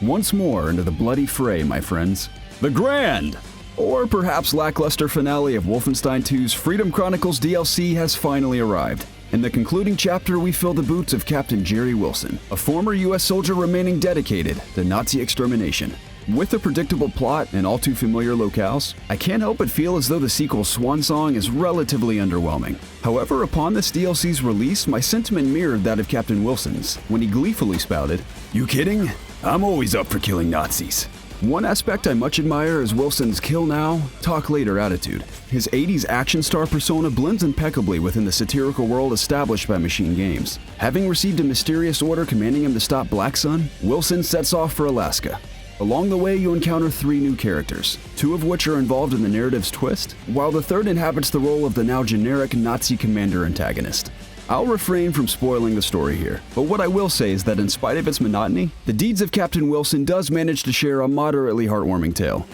Once more into the bloody fray, my friends. The grand, or perhaps lackluster finale of Wolfenstein 2's Freedom Chronicles DLC has finally arrived. In the concluding chapter, we fill the boots of Captain Jerry Wilson, a former US soldier remaining dedicated to Nazi extermination. With a predictable plot and all too familiar locales, I can't help but feel as though the sequel's swan song is relatively underwhelming. However, upon this DLC's release, my sentiment mirrored that of Captain Wilson's, when he gleefully spouted, "You kidding? I'm always up for killing Nazis." One aspect I much admire is Wilson's kill now, talk later attitude. His 80s action star persona blends impeccably within the satirical world established by Machine Games. Having received a mysterious order commanding him to stop Black Sun, Wilson sets off for Alaska. Along the way, you encounter 3 new characters, 2 of which are involved in the narrative's twist, while the third inhabits the role of the now generic Nazi commander antagonist. I'll refrain from spoiling the story here, but what I will say is that in spite of its monotony, the deeds of Captain Wilson does manage to share a moderately heartwarming tale.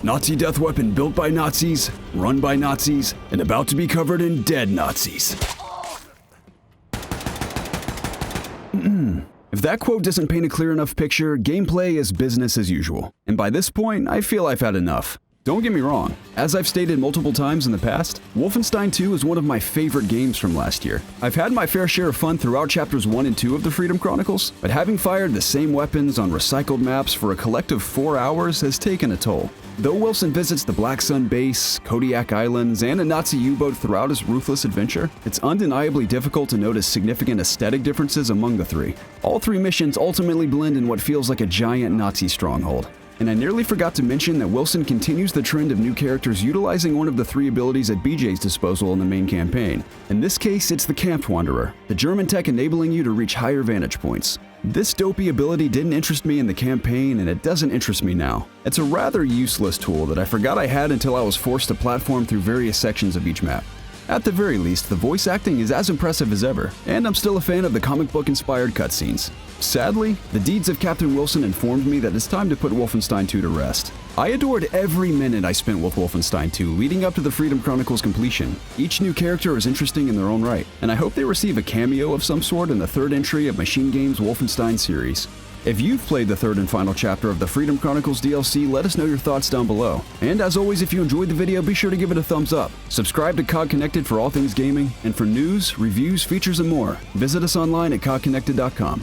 Nazi death weapon built by Nazis, run by Nazis, and about to be covered in dead Nazis. If that quote doesn't paint a clear enough picture, gameplay is business as usual. And by this point, I feel I've had enough. Don't get me wrong, as I've stated multiple times in the past, Wolfenstein 2 is one of my favorite games from last year. I've had my fair share of fun throughout chapters 1 and 2 of the Freedom Chronicles, but having fired the same weapons on recycled maps for a collective 4 hours has taken a toll. Though Wilson visits the Black Sun base, Kodiak Islands, and a Nazi U-boat throughout his ruthless adventure, it's undeniably difficult to notice significant aesthetic differences among the 3. All 3 missions ultimately blend in what feels like a giant Nazi stronghold. And I nearly forgot to mention that Wilson continues the trend of new characters utilizing one of the 3 abilities at BJ's disposal in the main campaign. In this case, it's the Camp Wanderer, the German tech enabling you to reach higher vantage points. This dopey ability didn't interest me in the campaign, and it doesn't interest me now. It's a rather useless tool that I forgot I had until I was forced to platform through various sections of each map. At the very least, the voice acting is as impressive as ever, and I'm still a fan of the comic book-inspired cutscenes. Sadly, the deeds of Captain Wilson informed me that it's time to put Wolfenstein 2 to rest. I adored every minute I spent with Wolfenstein 2 leading up to the Freedom Chronicles completion. Each new character is interesting in their own right, and I hope they receive a cameo of some sort in the 3rd entry of Machine Games' Wolfenstein series. If you've played the 3rd and final chapter of the Freedom Chronicles DLC, let us know your thoughts down below. And as always, if you enjoyed the video, be sure to give it a thumbs up. Subscribe to COGconnected for all things gaming, and for news, reviews, features, and more, visit us online at COGconnected.com.